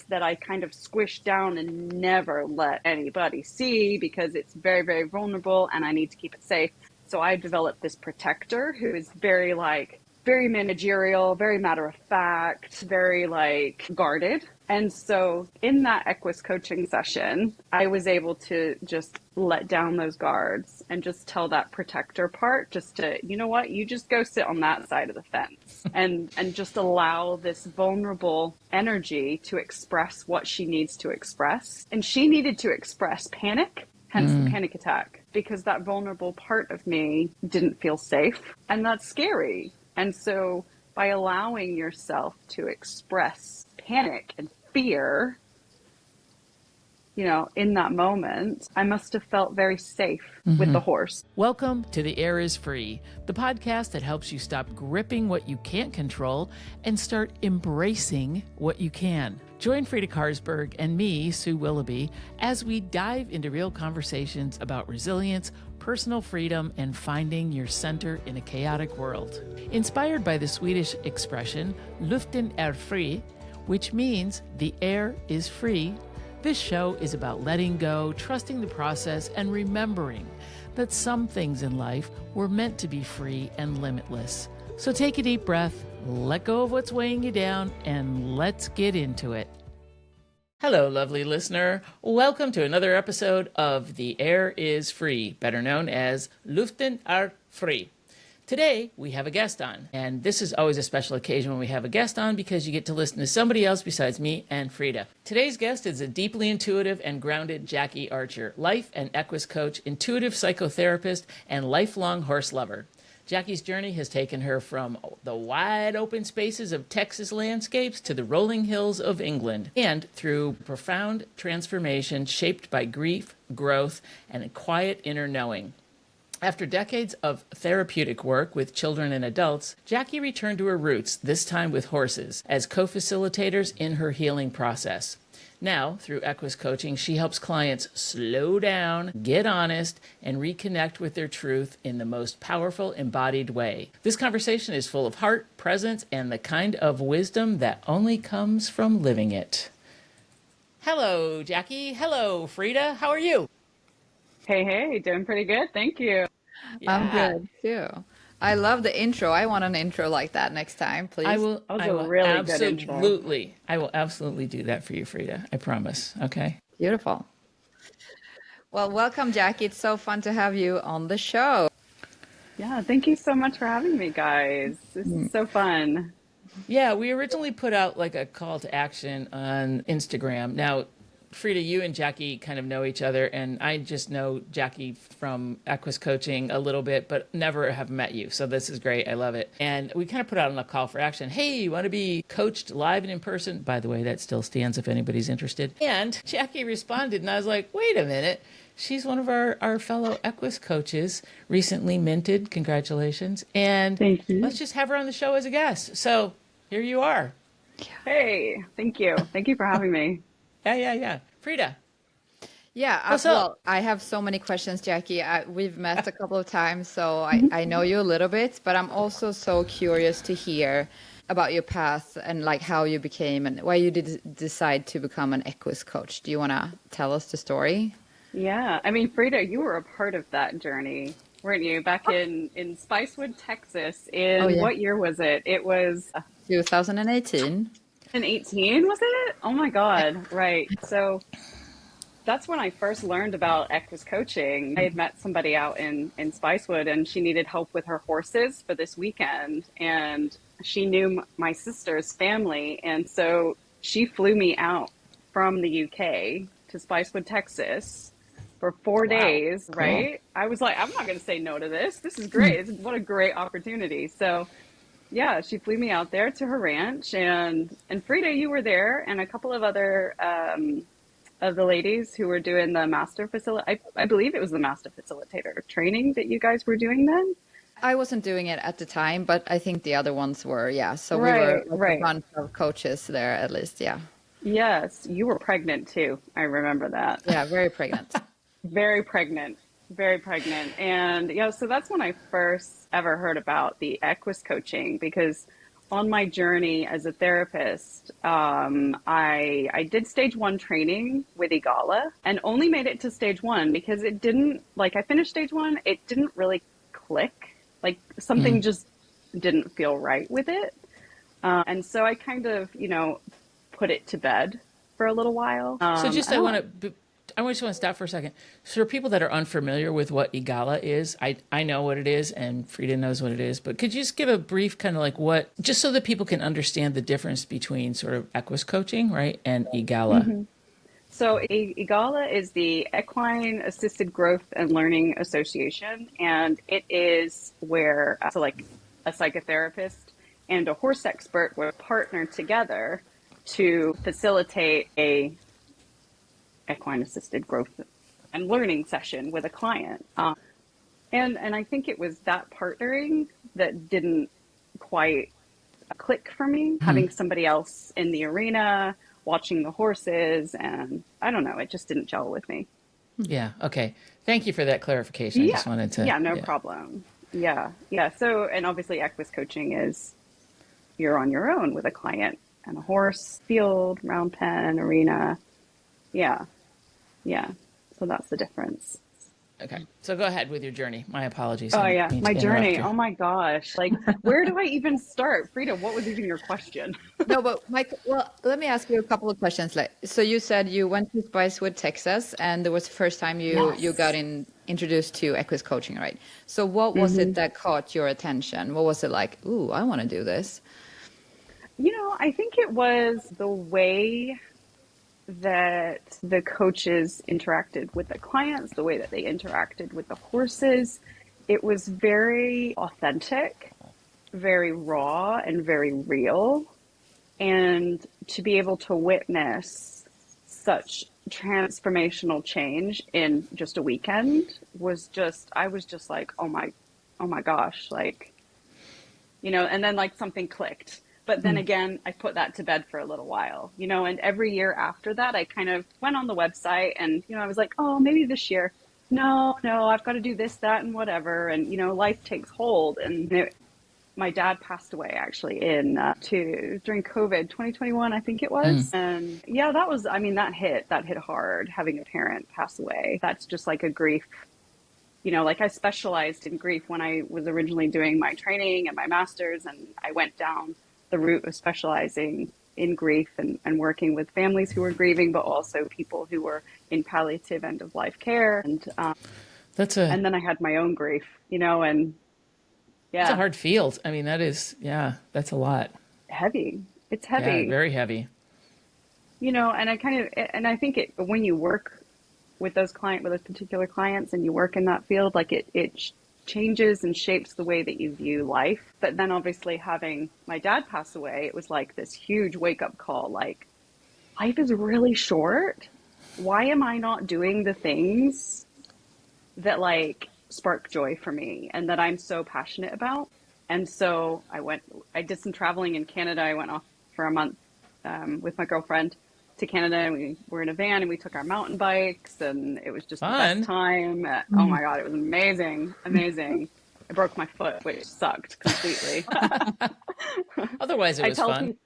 that I kind of squish down and never let anybody see because it's very, very vulnerable and I need to keep it safe. So I developed this protector who is very managerial, very matter of fact, very guarded. And so in that Equus coaching session, I was able to just let down those guards and just tell that protector part just to, you know what, you just go sit on that side of the fence and just allow this vulnerable energy to express what she needs to express. And she needed to express panic, hence the panic attack, because that vulnerable part of me didn't feel safe. And that's scary. And so by allowing yourself to express panic and fear, in that moment, I must have felt very safe with the horse. Welcome to The Air is Free, the podcast that helps you stop gripping what you can't control and start embracing what you can. Join Frida Karsberg and me, Sue Willoughby, as we dive into real conversations about resilience, personal freedom, and finding your center in a chaotic world. Inspired by the Swedish expression, luften är fri, which means the air is free, this show is about letting go, trusting the process, and remembering that some things in life were meant to be free and limitless. So take a deep breath, let go of what's weighing you down, and let's get into it. Hello, lovely listener. Welcome to another episode of The Air is Free, better known as Luften är fri. Today, we have a guest on, and this is always a special occasion when we have a guest on because you get to listen to somebody else besides me and Frida. Today's guest is a deeply intuitive and grounded Jackie Archer, life and Equus coach, intuitive psychotherapist, and lifelong horse lover. Jackie's journey has taken her from the wide open spaces of Texas landscapes to the rolling hills of England, and through profound transformation shaped by grief, growth, and a quiet inner knowing. After decades of therapeutic work with children and adults, Jackie returned to her roots, this time with horses, as co-facilitators in her healing process. Now, through Equus coaching, she helps clients slow down, get honest, and reconnect with their truth in the most powerful embodied way. This conversation is full of heart, presence, and the kind of wisdom that only comes from living it. Hello, Jackie. Hello, Frida. How are you? Hey, doing pretty good. Thank you. Yeah. I'm good too. I love the intro. I want an intro like that next time, please. I will really absolutely. Good intro. I will absolutely do that for you, Frida. I promise. Okay. Beautiful. Well, welcome, Jackie. It's so fun to have you on the show. Yeah, thank you so much for having me, guys. This is so fun. Yeah, we originally put out like a call to action on Instagram. Now, Frida, you and Jackie kind of know each other, and I just know Jackie from Equus coaching a little bit, but never have met you. So this is great. I love it. And we kind of put out a call for action. Hey, you want to be coached live and in person? By the way, that still stands if anybody's interested. And Jackie responded, and I was like, wait a minute. She's one of our fellow Equus coaches, recently minted. Congratulations. And thank you. Let's just have her on the show as a guest. So here you are. Hey, thank you. Thank you for having me. Yeah. Frida. Yeah, well, I have so many questions, Jackie. We've met a couple of times, so I know you a little bit, but I'm also so curious to hear about your path and like how you became and why you did decide to become an Equus coach. Do you want to tell us the story? Yeah, I mean, Frida, you were a part of that journey, weren't you? Back in Spicewood, Texas. What year was it? It was 2018. 2018, was it? Oh my God. Right. So that's when I first learned about Equus coaching. I had met somebody out in Spicewood, and she needed help with her horses for this weekend. And she knew my sister's family. And so she flew me out from the UK to Spicewood, Texas for 4 days. Cool. Right. I was like, I'm not going to say no to this. This is great. What a great opportunity. So yeah, she flew me out there to her ranch, and Frida, you were there, and a couple of other of the ladies who were doing the master I believe it was the master facilitator training that you guys were doing then. I wasn't doing it at the time, but I think the other ones were. Yeah, so we were a bunch of coaches there, at least. Yeah. Yes, you were pregnant too. I remember that. Yeah, very pregnant. Very pregnant. And yeah, so that's when I first ever heard about the Equus coaching, because on my journey as a therapist, I did stage 1 training with Igala and only made it to stage 1 because it didn't, like, I finished stage 1, it didn't really click. Like, something just didn't feel right with it. And so I kind of, put it to bed for a little while. So just I just want to stop for a second. So for people that are unfamiliar with what Igala is, I know what it is and Frida knows what it is, but could you just give a brief kind of like what, just so that people can understand the difference between sort of Equus coaching, right, and Igala? Mm-hmm. So Igala is the Equine-Assisted Growth and Learning Association, and it is where, so like a psychotherapist and a horse expert will partner together to facilitate a equine-assisted growth and learning session with a client. And I think it was that partnering that didn't quite click for me, having somebody else in the arena, watching the horses, and I don't know, it just didn't gel with me. Yeah, okay. Thank you for that clarification. Yeah. I just wanted to... Yeah, no problem. Yeah. So, and obviously Equus coaching is you're on your own with a client and a horse, field, round pen, arena. Yeah. So that's the difference. Okay. So go ahead with your journey. My apologies. Oh yeah, my journey. Oh my gosh. Like, where do I even start? Frida, what was even your question? No, but Mike, well, let me ask you a couple of questions. Like, so you said you went to Spicewood, Texas, and it was the first time you got introduced to Equus coaching, right? So what was it that caught your attention? What was it like? Ooh, I want to do this. I think it was the way that the coaches interacted with the clients, the way that they interacted with the horses. It was very authentic, very raw, and very real. And to be able to witness such transformational change in just a weekend was just, I was just like, oh my gosh, like, and then like something clicked. But then again, I put that to bed for a little while, and every year after that, I kind of went on the website and, I was like, oh, maybe this year. No, I've got to do this, that, and whatever. And, life takes hold. And my dad passed away actually during COVID, 2021, I think it was. And yeah, that hit hard, having a parent pass away. That's just like a grief. Like I specialized in grief when I was originally doing my training and my master's, and I went down the route of specializing in grief and working with families who were grieving, but also people who were in palliative end of life care. And and then I had my own grief, and yeah. It's a hard field. I mean, that's a lot. Heavy. It's heavy. Yeah, very heavy. And I think when you work with those particular clients and you work in that field, like it changes and shapes the way that you view life. But then obviously having my dad pass away, it was like this huge wake up call, like life is really short. Why am I not doing the things that like spark joy for me and that I'm so passionate about? And so I did some traveling in Canada. I went off for a month with my girlfriend to Canada, and we were in a van and we took our mountain bikes, and it was just fun. The best time. Oh my God, it was amazing. I broke my foot, which sucked completely. Otherwise, it was fun.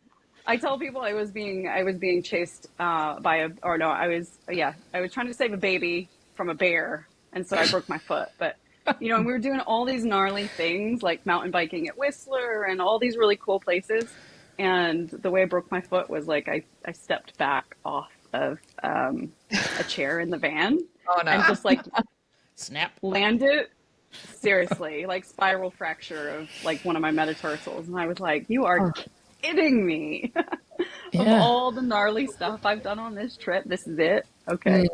I tell people I was being chased I was trying to save a baby from a bear, and so I broke my foot. But and we were doing all these gnarly things like mountain biking at Whistler and all these really cool places. And the way I broke my foot was like I stepped back off of a chair in the van and just like snap landed. Seriously, like spiral fracture of like one of my metatarsals. And I was like, you are kidding me. Of all the gnarly stuff I've done on this trip, this is it. Okay.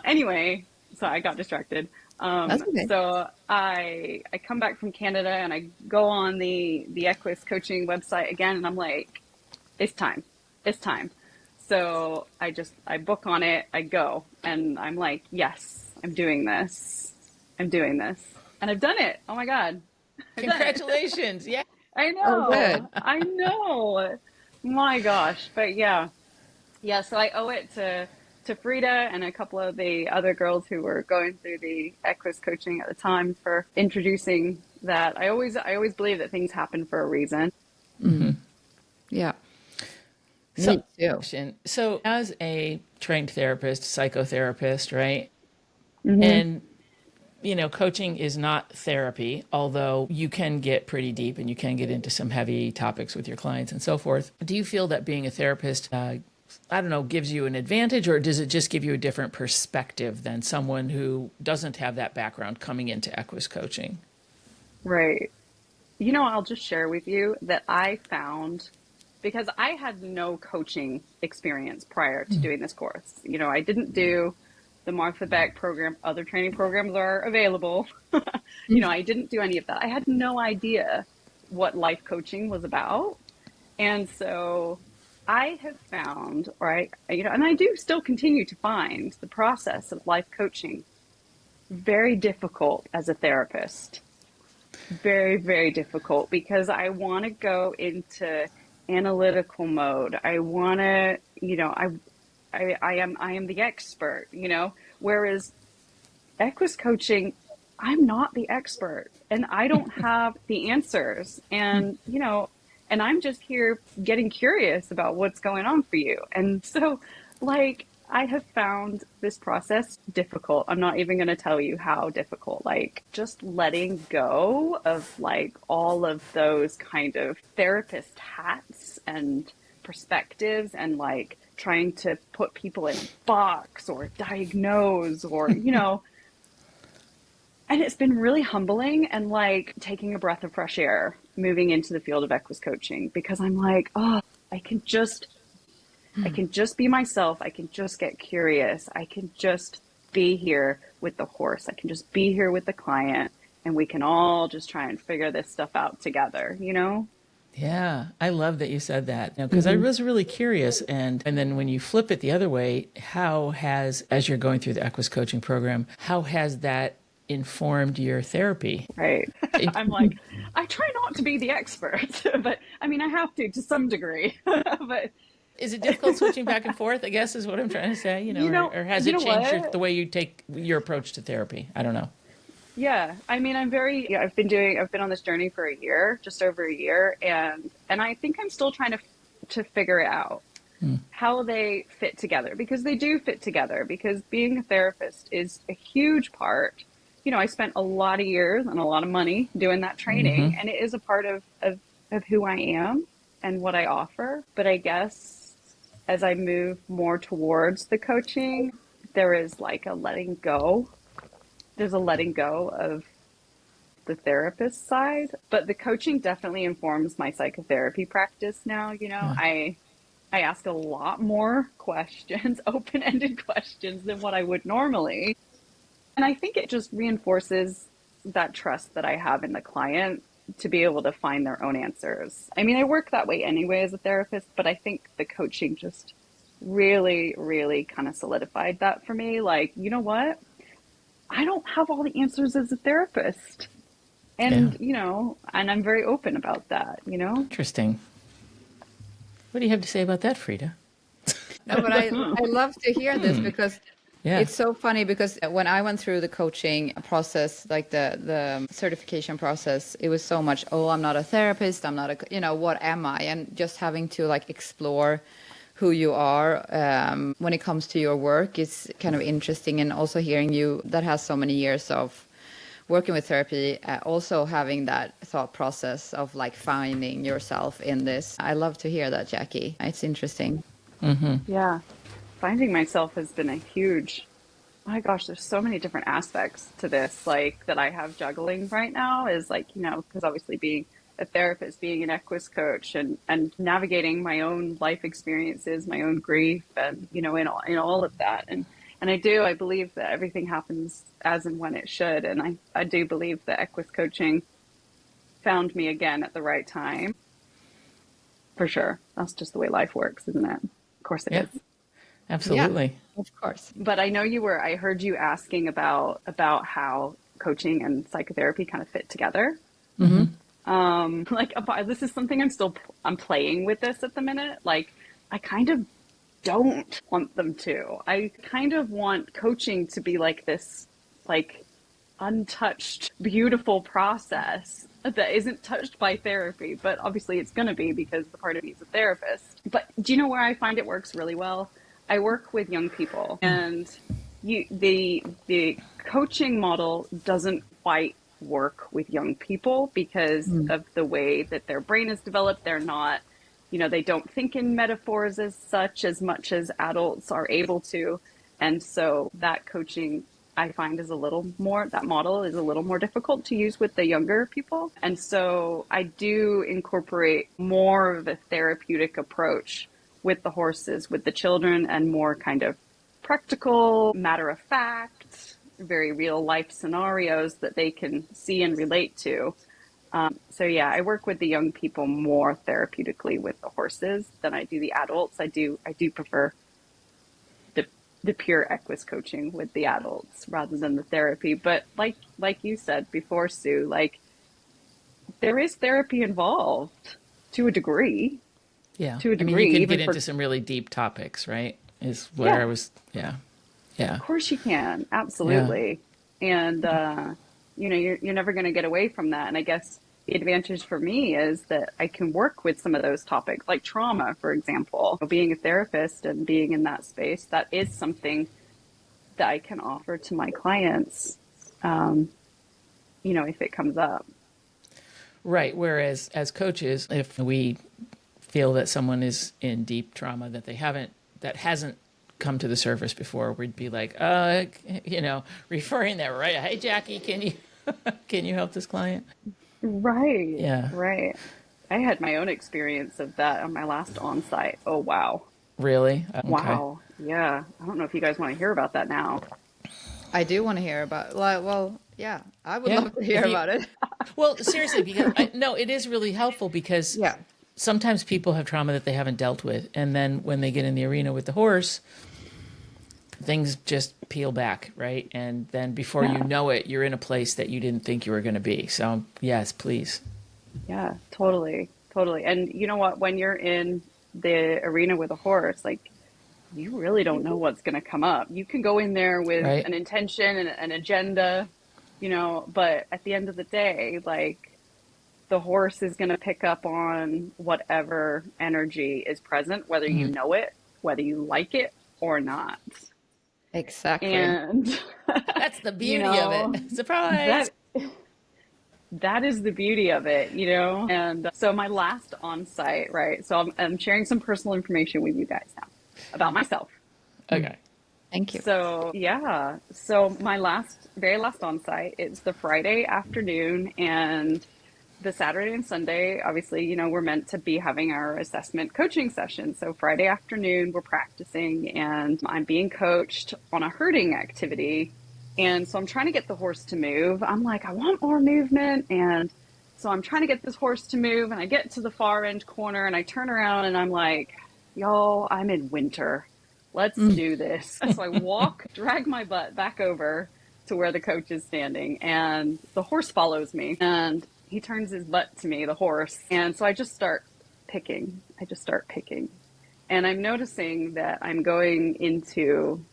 Anyway, so I got distracted. Okay. So I come back from Canada and I go on the Equus coaching website again, and I'm like, it's time. So I book on it, I go, and I'm like, yes, I'm doing this. And I've done it. Oh my God. Congratulations. Yeah. I know. Oh, good. I know. My gosh. But yeah. So I owe it to Frida and a couple of the other girls who were going through the Equus coaching at the time for introducing that. I always believe that things happen for a reason. Yeah. So, Me too. so as a trained therapist, psychotherapist, right? Mm-hmm. And coaching is not therapy, although you can get pretty deep and you can get into some heavy topics with your clients and so forth. Do you feel that being a therapist, I don't know, gives you an advantage, or does it just give you a different perspective than someone who doesn't have that background coming into Equus coaching? Right. I'll just share with you that I found, because I had no coaching experience prior to doing this course. I didn't do the Martha Beck program. Other training programs are available. I didn't do any of that. I had no idea what life coaching was about. And so I have found, right, and I do still continue to find the process of life coaching very difficult as a therapist. Very, very difficult, because I want to go into analytical mode. I want to, I am the expert, whereas Equus coaching, I'm not the expert and I don't have the answers. And I'm just here getting curious about what's going on for you. And so, I have found this process difficult. I'm not even going to tell you how difficult. Just letting go of all of those kind of therapist hats and perspectives, and trying to put people in a box or diagnose or, and it's been really humbling and taking a breath of fresh air moving into the field of Equus coaching, because I'm I can just be myself. I can just get curious. I can just be here with the horse. I can just be here with the client, and we can all just try and figure this stuff out together, Yeah, I love that you said that, because I was really curious. And then when you flip it the other way, as you're going through the Equus coaching program, how has that informed your therapy? Right. I'm I try not to be the expert, but I mean, I have to some degree. But is it difficult switching back and forth, I guess is what I'm trying to say, or has it changed the way you take your approach to therapy? I don't know. Yeah. I mean, I've been on this journey for a year, just over a year. And I think I'm still trying to figure out how they fit together, because they do fit together, because being a therapist is a huge part. I spent a lot of years and a lot of money doing that training, and it is a part of who I am and what I offer. But I guess as I move more towards the coaching, there is a letting go. There's a letting go of the therapist side, but the coaching definitely informs my psychotherapy practice now. Yeah. I ask a lot more questions, open-ended questions, than what I would normally. And I think it just reinforces that trust that I have in the client to be able to find their own answers. I mean, I work that way anyway as a therapist, but I think the coaching just really, really kind of solidified that for me. You know what? I don't have all the answers as a therapist. And, and I'm very open about that, Interesting. What do you have to say about that, Frida? No, but I love to hear this, because it's so funny, because when I went through the coaching process, the certification process, it was so much, I'm not a therapist, I'm not what am I? And just having to explore who you are when it comes to your work is kind of interesting. And also hearing you that has so many years of working with therapy, also having that thought process of finding yourself in this. I love to hear that, Jackie. It's interesting. Mm-hmm. Yeah. Finding myself has been a huge, my gosh, there's so many different aspects to this, that I have juggling right now, is because obviously being a therapist, being an Equus coach, and navigating my own life experiences, my own grief, and, in all of that. And I believe that everything happens as and when it should. And I do believe that Equus coaching found me again at the right time. For sure. That's just the way life works, isn't it? Of course it is. Absolutely. Yeah, of course. But I heard you asking about how coaching and psychotherapy kind of fit together. Mm-hmm. This is something I'm playing with this at the minute. I kind of don't want them to. I kind of want coaching to be this untouched, beautiful process. that isn't touched by therapy, but obviously it's going to be because the part of me is a therapist. But do you know where I find it works really well? I work with young people, and the coaching model doesn't quite work with young people because of the way that their brain is developed. They're not, they don't think in metaphors as much as adults are able to. And so that coaching, I find, that model is a little more difficult to use with the younger people. And so I do incorporate more of a therapeutic approach with the horses, with the children, and more kind of practical, matter of fact, very real life scenarios that they can see and relate to. So yeah, I work with the young people more therapeutically with the horses than I do the adults. I do prefer the pure Equus coaching with the adults rather than the therapy. But like you said before, Sue, like there is therapy involved to a degree. Yeah. To a degree. I mean, you can get into some really deep topics, right? Is where I was. Yeah. Yeah. Of course you can. Absolutely. Yeah. And, you're never going to get away from that. And I guess the advantage for me is that I can work with some of those topics, like trauma, for example. Being a therapist and being in that space, that is something that I can offer to my clients, if it comes up. Right. Whereas as coaches, if we feel that someone is in deep trauma that hasn't come to the surface before, we'd be like, referring that, right? Hey, Jackie, can you help this client? Right. Yeah. Right. I had my own experience of that on my last on-site. Oh, wow. Really? Okay. Wow. Yeah. I don't know if you guys want to hear about that now. I do want to hear about, yeah, I would love to hear about it. Well, seriously, because it is really helpful because sometimes people have trauma that they haven't dealt with. And then when they get in the arena with the horse, things just peel back, right? And then before you know it, you're in a place that you didn't think you were going to be. So yes, please. Yeah, totally. Totally. And you know what, when you're in the arena with a horse, like you really don't know what's going to come up. You can go in there with an intention and an agenda, but at the end of the day, like the horse is going to pick up on whatever energy is present, whether you know it, whether you like it or not. Exactly. And that's the beauty of it. Surprise. That is the beauty of it, And so my last on-site, right? So I'm sharing some personal information with you guys now about myself. Okay. Thank you. So yeah. So my very last on-site, it's the Friday afternoon, and the Saturday and Sunday, obviously, we're meant to be having our assessment coaching session. So Friday afternoon, we're practicing and I'm being coached on a herding activity. And so I'm trying to get the horse to move. I'm like, I want more movement. And so I'm trying to get this horse to move, and I get to the far end corner and I turn around and I'm like, y'all, I'm in winter. Let's do this. So I drag my butt back over to where the coach is standing, and the horse follows me, and he turns his butt to me, the horse. And so I just start picking. And I'm noticing that I'm going into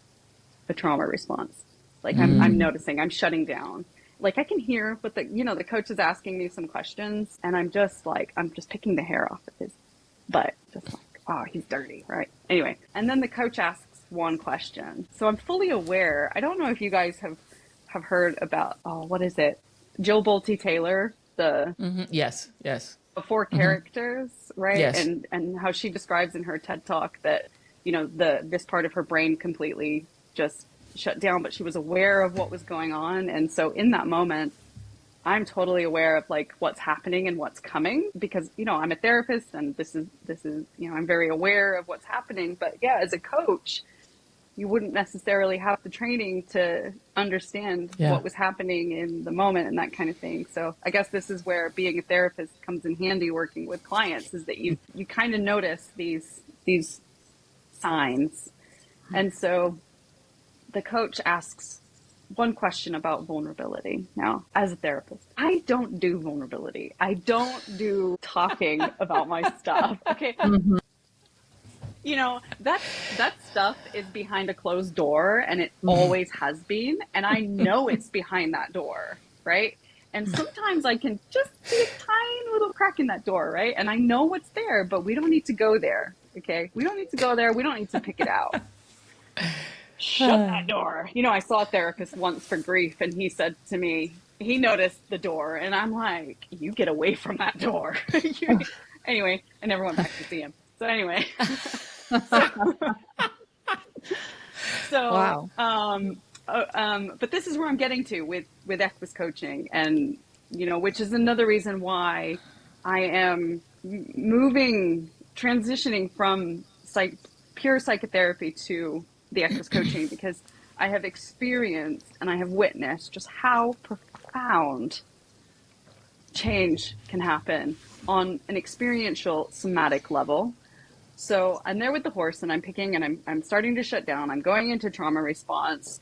a trauma response. Like I'm noticing, I'm shutting down. Like I can hear what the coach is asking me some questions, and I'm just picking the hair off of his butt. Just like, oh, he's dirty, right? Anyway, and then the coach asks one question. So I'm fully aware. I don't know if you guys have heard about, what is it? Jill Bolte Taylor, Yes. the four characters, right? Yes. And how she describes in her TED Talk that, this part of her brain completely just shut down, but she was aware of what was going on. And so in that moment, I'm totally aware of like what's happening and what's coming because, I'm a therapist, and this is, I'm very aware of what's happening. But yeah, as a coach, you wouldn't necessarily have the training to understand what was happening in the moment and that kind of thing. So I guess this is where being a therapist comes in handy working with clients, is that you kind of notice these signs. And so the coach asks one question about vulnerability. Now, as a therapist, I don't do vulnerability. I don't do talking about my stuff. Okay. That stuff is behind a closed door, and it always has been. And I know it's behind that door, right? And sometimes I can just see a tiny little crack in that door, right? And I know what's there, but we don't need to go there, okay? We don't need to go there. We don't need to pick it out. Shut that door. You know, I saw a therapist once for grief, and he said to me, he noticed the door, and I'm like, you get away from that door. Anyway, I never went back to see him. So anyway. Wow. But this is where I'm getting to with Equus coaching, and you know, which is another reason why I am transitioning from pure psychotherapy to the Equus coaching, because I have experienced and I have witnessed just how profound change can happen on an experiential somatic level. So I'm there with the horse, and I'm picking, and I'm starting to shut down. I'm going into trauma response.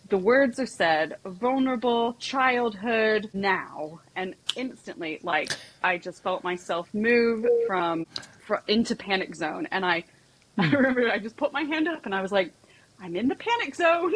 The words are said, vulnerable, childhood, now. And instantly, like, I just felt myself move into panic zone. And I remember I just put my hand up and I was like, I'm in the panic zone.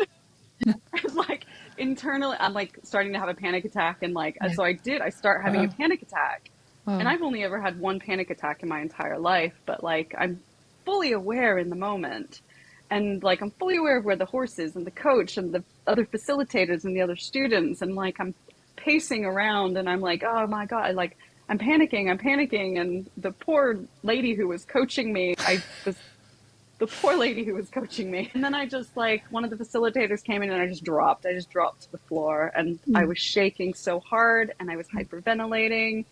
Like, internally, I'm like starting to have a panic attack. And like, so I start having a panic attack. And I've only ever had one panic attack in my entire life, but like, I'm fully aware in the moment. And like, I'm fully aware of where the horse is and the coach and the other facilitators and the other students. And like, I'm pacing around and I'm like, oh my God, like, I'm panicking. And the poor lady who was coaching me, the poor lady who was coaching me. And then I just like, one of the facilitators came in and I just dropped to the floor, and I was shaking so hard and I was hyperventilating.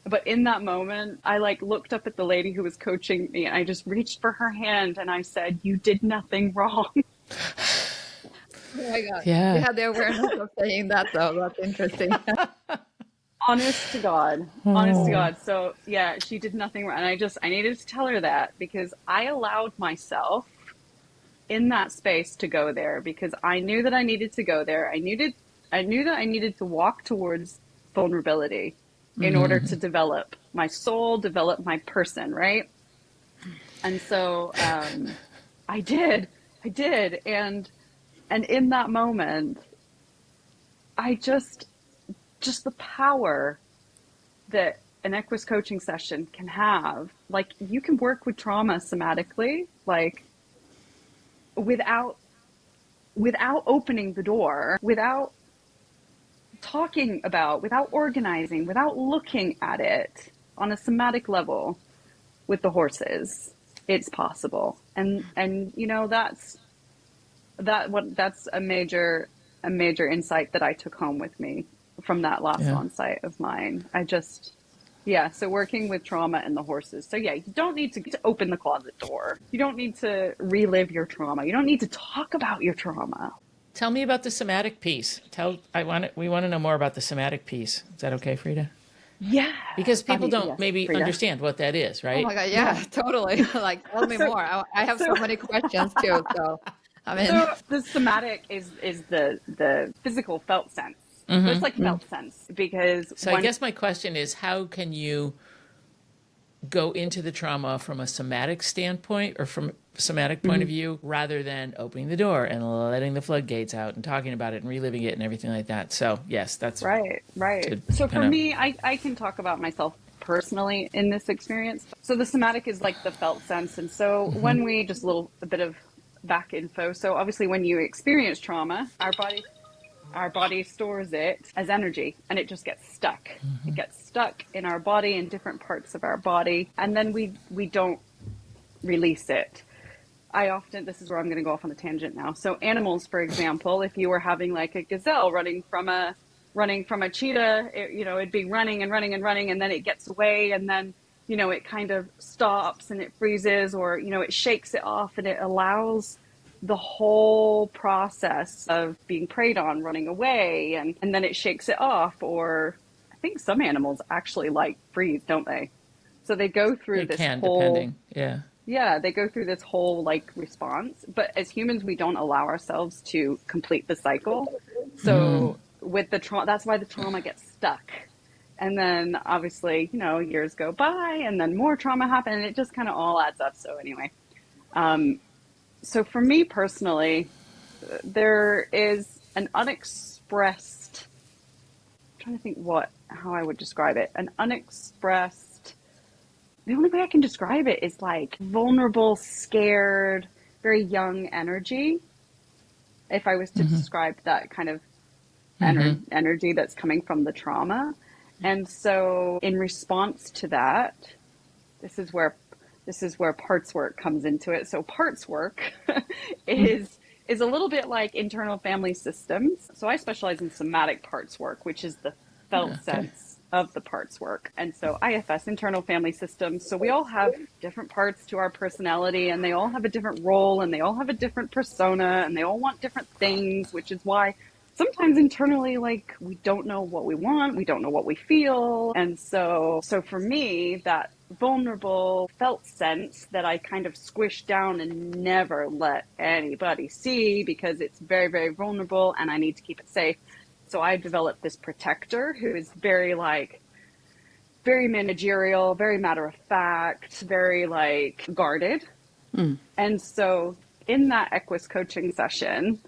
But in that moment, I like looked up at the lady who was coaching me, and I just reached for her hand and I said, you did nothing wrong. Oh my God. Yeah. You had the awareness of saying that, though. That's interesting. Honest to God. So yeah, she did nothing wrong. And I needed to tell her that, because I allowed myself in that space to go there, because I knew that I needed to go there. I knew that I needed to walk towards vulnerability in order to develop my soul, develop my person, right? And so I did. And in that moment, I just the power that an Equus coaching session can have. Like, you can work with trauma somatically, like without opening the door, without talking about, without organizing, without looking at it on a somatic level with the horses. It's possible. And you know, that's a major insight that I took home with me from that last on-site of mine. So working with trauma and the horses. So yeah, you don't need to open the closet door. You don't need to relive your trauma. You don't need to talk about your trauma. Tell me about the somatic piece. We want to know more about the somatic piece. Is that okay, Frida? Yeah. Because people don't yes, maybe Frida. understand what that is, right? Oh my God, yeah, totally. Like, tell me more. I have so many questions too. So, I mean, so the somatic is the physical felt sense. So it's like felt sense, because I guess my question is, how can you go into the trauma from a somatic standpoint, or from a somatic point of view, rather than opening the door and letting the floodgates out and talking about it and reliving it and everything like that? So yes, that's right. So for me, I can talk about myself personally in this experience. So the somatic is like the felt sense. And so when we just a bit of back info. So obviously when you experience trauma, our body stores it as energy, and it just gets stuck. It gets stuck in our body, in different parts of our body, and then we don't release it. This is where I'm going to go off on a tangent now. So animals, for example, if you were having like a gazelle running from a cheetah, it'd be running, and then it gets away, and then, it kind of stops and it freezes, or, it shakes it off, and it allows the whole process of being preyed on, running away, and then it shakes it off. Or I think some animals actually like freeze, don't they? So they go through depending. Yeah, they go through this whole like response. But as humans, we don't allow ourselves to complete the cycle. So with the trauma, that's why the trauma gets stuck. And then obviously, years go by, and then more trauma happens, and it just kind of all adds up. So anyway, so for me personally, there is an unexpressed trying to think how I would describe it. An unexpressed, the only way I can describe it is like vulnerable, scared, very young energy. If I was to describe that kind of energy that's coming from the trauma. And so in response to that, this is where parts work comes into it. So parts work is a little bit like internal family systems. So I specialize in somatic parts work, which is the felt sense of the parts work. And so IFS, internal family systems. So we all have different parts to our personality, and they all have a different role, and they all have a different persona, and they all want different things, which is why sometimes internally, like, we don't know what we want, we don't know what we feel. And so for me, that vulnerable felt sense that I kind of squish down and never let anybody see because it's very, very vulnerable and I need to keep it safe. So I developed this protector who is very managerial, very matter of fact, very like guarded. And so in that Equus coaching session,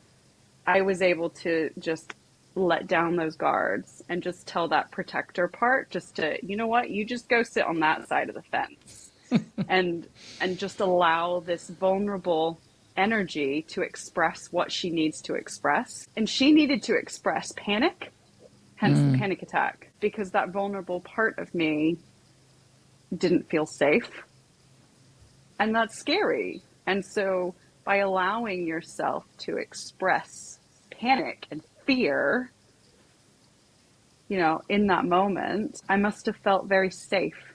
I was able to just let down those guards and just tell that protector part just to, you know what, you just go sit on that side of the fence and just allow this vulnerable energy to express what she needs to express. And she needed to express panic, hence the panic attack, because that vulnerable part of me didn't feel safe. And that's scary. And so by allowing yourself to express panic and fear, you know, in that moment, I must have felt very safe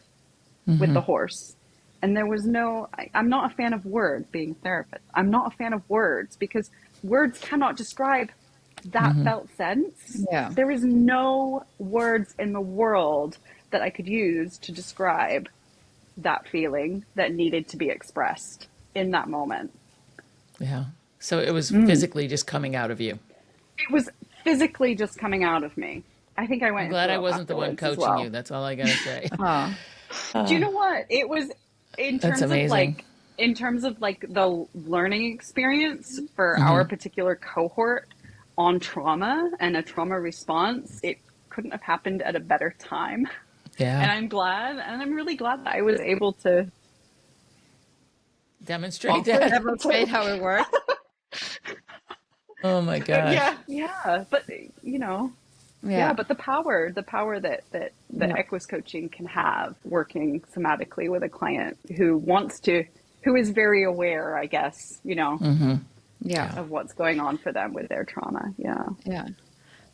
with the horse. And there was I'm not a fan of words being a therapist. I'm not a fan of words because words cannot describe that felt sense. Yeah. There is no words in the world that I could use to describe that feeling that needed to be expressed in that moment. Yeah. So it was physically just coming out of you. It was physically just coming out of me. I think I went. I'm glad I wasn't the one coaching you. That's all I got to say. Do you know what? It was in terms of like the learning experience for our particular cohort on trauma and a trauma response. It couldn't have happened at a better time. Yeah. And I'm really glad that I was able to demonstrate how it works. Oh my gosh. Yeah. But you know, but the power that Equus coaching can have working somatically with a client who is very aware, I guess, you know, of what's going on for them with their trauma. Yeah.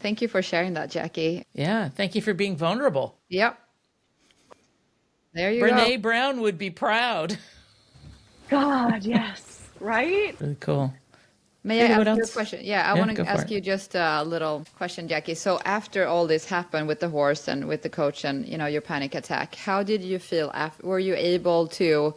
Thank you for sharing that, Jackie. Yeah. Thank you for being vulnerable. Yep. There you go. Brene Brown would be proud. God, yes. Right? Really cool. May I ask you a question? Yeah, I want to ask you just a little question, Jackie. So after all this happened with the horse and with the coach and, you know, your panic attack, how did you feel after? Were you able to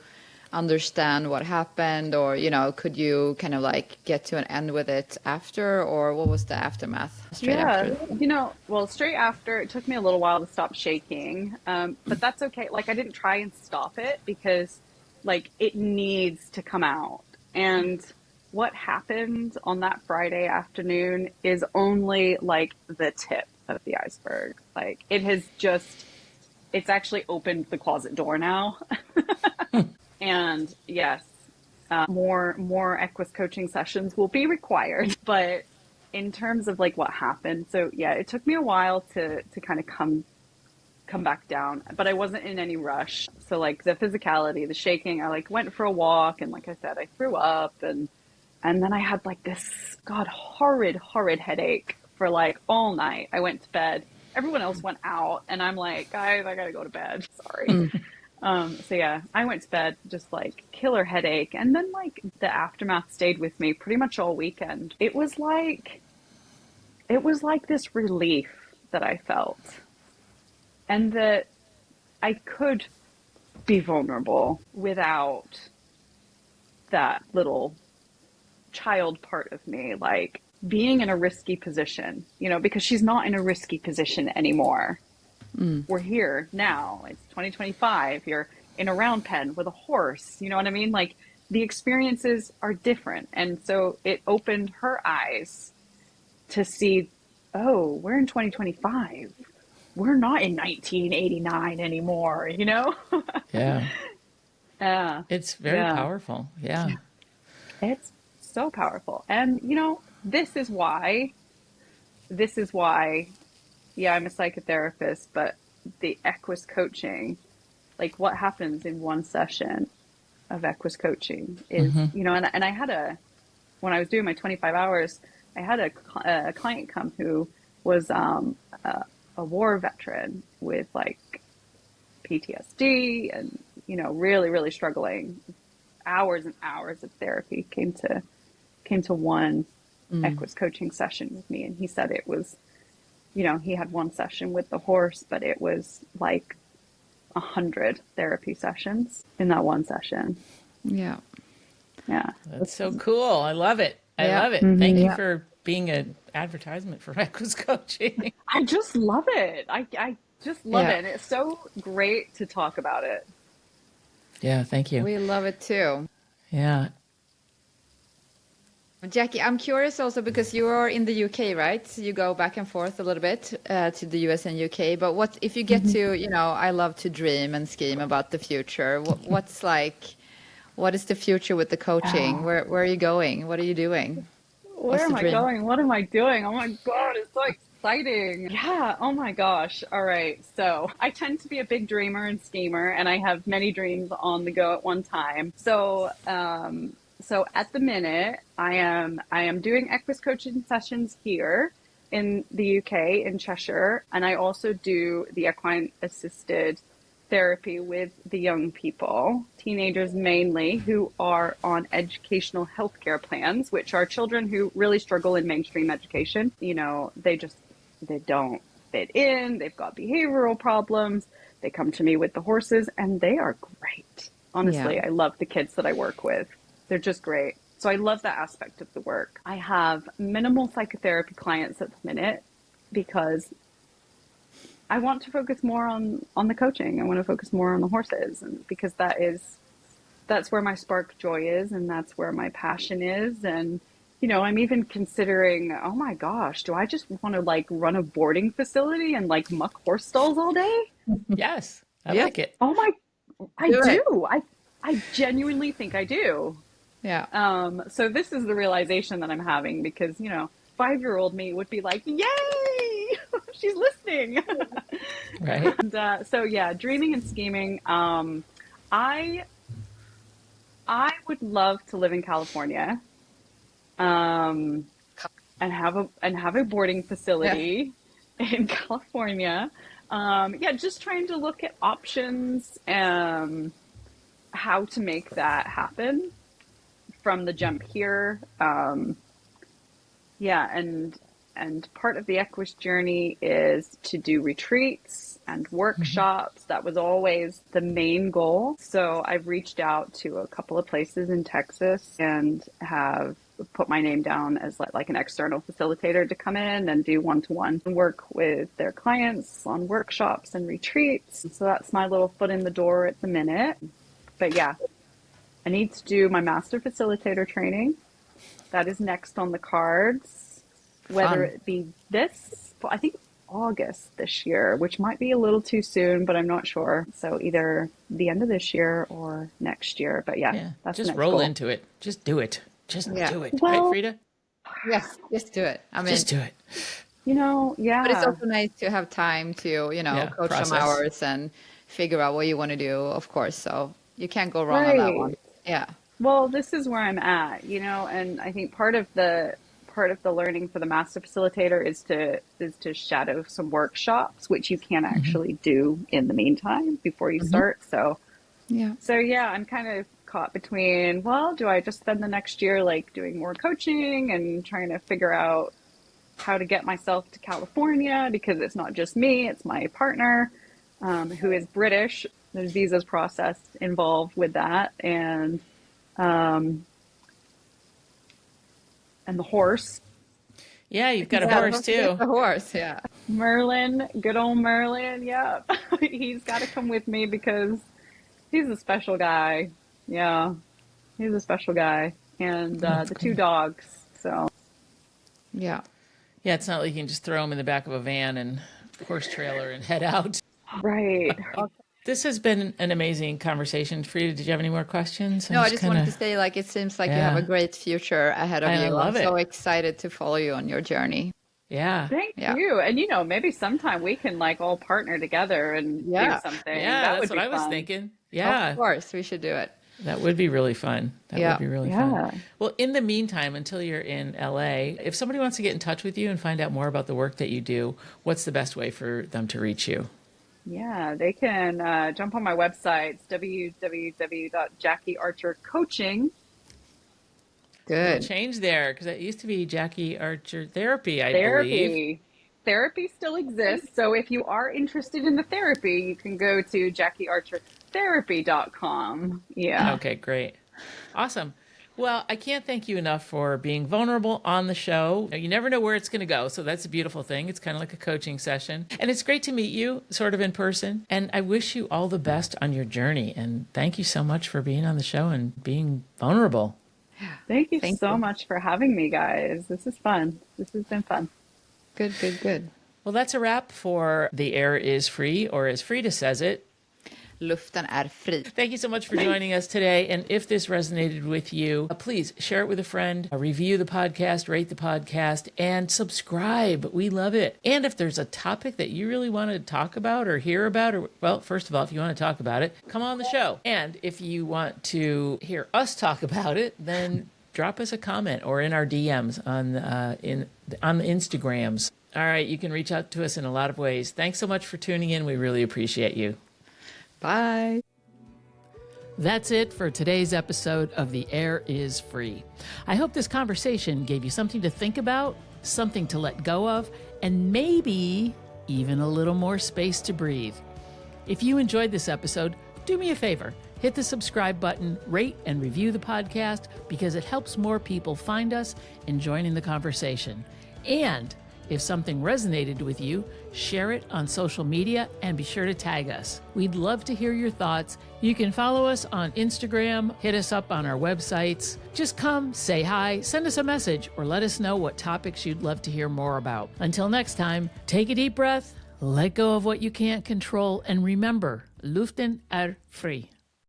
understand what happened, or, you know, could you kind of like get to an end with it after, or what was the aftermath straight after? You know, well, straight after, it took me a little while to stop shaking, but that's okay. Like, I didn't try and stop it because, like, it needs to come out. And what happened on that Friday afternoon is only like the tip of the iceberg. Like, it's actually opened the closet door now. And yes, more Equus coaching sessions will be required. But in terms of like what happened, so yeah, it took me a while to kind of come back down, but I wasn't in any rush. So like the physicality, the shaking, I like went for a walk, and like I said, I threw up, and then I had like this horrid headache for like all night. I went to bed. Everyone else went out, and I'm like, guys, I gotta go to bed. Sorry. So yeah, I went to bed, just like killer headache. And then like the aftermath stayed with me pretty much all weekend. It was like this relief that I felt, and that I could be vulnerable without that little child part of me, like being in a risky position, you know, because she's not in a risky position anymore. We're here now. It's 2025. You're in a round pen with a horse. You know what I mean? Like, the experiences are different. And so it opened her eyes to see, oh, we're in 2025. we're not in 1989 anymore, you know? Yeah. Yeah. It's very Yeah. powerful. Yeah. It's so powerful. And, you know, this is why, yeah, I'm a psychotherapist, but the Equus coaching, like what happens in one session of Equus coaching is, you know, and I had when I was doing my 25 hours, I had a client come who was a war veteran with like PTSD and, you know, really, really struggling. Hours and hours of therapy came to one Equus coaching session with me. And he said it was, you know, he had one session with the horse, but it was like 100 therapy sessions in that one session. Yeah. Yeah. That's so cool. I love it. I Yeah. love it. Thank you for being an advertisement for Equus coaching. I just love it. I just love Yeah. it. And it's so great to talk about it. Yeah, thank you. We love it too. Yeah. Jackie, I'm curious also because you are in the UK, right? So you go back and forth a little bit to the US and UK. But what if you get to, you know, I love to dream and scheme about the future. What's like, what is the future with the coaching? Where are you going? What are you doing? Where am I going? What am I doing? Oh my God, it's so exciting. Yeah, oh my gosh. All right. So I tend to be a big dreamer and schemer, and I have many dreams on the go at one time. So at the minute, I am doing Equus coaching sessions here in the UK in Cheshire, and I also do the Equine-Assisted therapy with the young people, teenagers mainly, who are on educational healthcare plans, which are children who really struggle in mainstream education. You know, they don't fit in, they've got behavioral problems. They come to me with the horses and they are great. Honestly, Yeah. I love the kids that I work with. They're just great. So I love that aspect of the work. I have minimal psychotherapy clients at the minute because I want to focus more on the coaching. I want to focus more on the horses, and because that's where my spark joy is, and that's where my passion is. And you know, I'm even considering, oh my gosh, do I just want to like run a boarding facility and like muck horse stalls all day? Yes, I like it. Oh my, I Do it. do. I genuinely think I do. Yeah. So this is the realization that I'm having because, you know, 5-year-old me would be like, yay, she's listening. Right. And so yeah, dreaming and scheming. I would love to live in California, and have a boarding facility in California. Yeah, just trying to look at options, how to make that happen from the jump here. Yeah, and part of the Equus journey is to do retreats and workshops. That was always the main goal. So I've reached out to a couple of places in Texas and have put my name down as like an external facilitator to come in and do one-to-one work with their clients on workshops and retreats. So that's my little foot in the door at the minute. But yeah, I need to do my master facilitator training. That is next on the cards, whether it be I think August this year, which might be a little too soon, but I'm not sure. So either the end of this year or next year. But yeah, that's just the next roll goal. into it. Just do it. Just do it. Well, right, Frida? Yes, just do it. I mean, Just do it. You know, yeah. but it's also nice to have time to, you know, coach some hours and figure out what you want to do, of course. So you can't go wrong on that one. Yeah. Well, this is where I'm at, you know, and I think part of the learning for the master facilitator is to shadow some workshops, which you can actually do in the meantime before you start. So yeah, I'm kind of caught between, well, do I just spend the next year like doing more coaching and trying to figure out how to get myself to California, because it's not just me, it's my partner, who is British. There's visas process involved with that, and the horse. Yeah, you've got a horse too. The horse, yeah. Merlin, good old Merlin. Yeah, he's got to come with me because he's a special guy. Yeah, he's a special guy, and the two dogs. So yeah. Yeah, it's not like you can just throw them in the back of a van and horse trailer and head out. Right. This has been an amazing conversation. Frida, did you have any more questions? No, I just wanted to say, like, it seems like you have a great future ahead of you. I love it. So excited to follow you on your journey. Yeah. Thank you. And, maybe sometime we can like all partner together and do something. Yeah, that's what I was thinking. Yeah. Of course, we should do it. That would be really fun. That would be really fun. Well, in the meantime, until you're in LA, if somebody wants to get in touch with you and find out more about the work that you do, what's the best way for them to reach you? Yeah, they can jump on my website. It's www.jackiearchercoaching. Good. Change there, because it used to be Jackie Archer Therapy, I believe. Therapy still exists. So if you are interested in the therapy, you can go to JackieArcherTherapy.com. Yeah. Okay, great. Awesome. Well, I can't thank you enough for being vulnerable on the show. You never know where it's going to go, so that's a beautiful thing. It's kind of like a coaching session. And it's great to meet you sort of in person. And I wish you all the best on your journey. And thank you so much for being on the show and being vulnerable. Thank you so much for having me, guys. This is fun. This has been fun. Good, good, good. Well, that's a wrap for The Air is Free, or as Frida says it, Luften är fri. Thank you so much for joining us today. And if this resonated with you, please share it with a friend, review the podcast, rate the podcast, and subscribe. We love it. And if there's a topic that you really want to talk about or hear about, or, well, first of all, if you want to talk about it, come on the show. And if you want to hear us talk about it, then drop us a comment or in our DMs on the Instagrams. All right, you can reach out to us in a lot of ways. Thanks so much for tuning in. We really appreciate you. Bye. That's it for today's episode of The Air is Free. I hope this conversation gave you something to think about, something to let go of, and maybe even a little more space to breathe. If you enjoyed this episode, do me a favor. Hit the subscribe button, rate and review the podcast, because it helps more people find us and join in the conversation. And if something resonated with you, share it on social media and be sure to tag us. We'd love to hear your thoughts. You can follow us on Instagram, hit us up on our websites. Just come, say hi, send us a message, or let us know what topics you'd love to hear more about. Until next time, take a deep breath, let go of what you can't control, and remember, Luften är fri.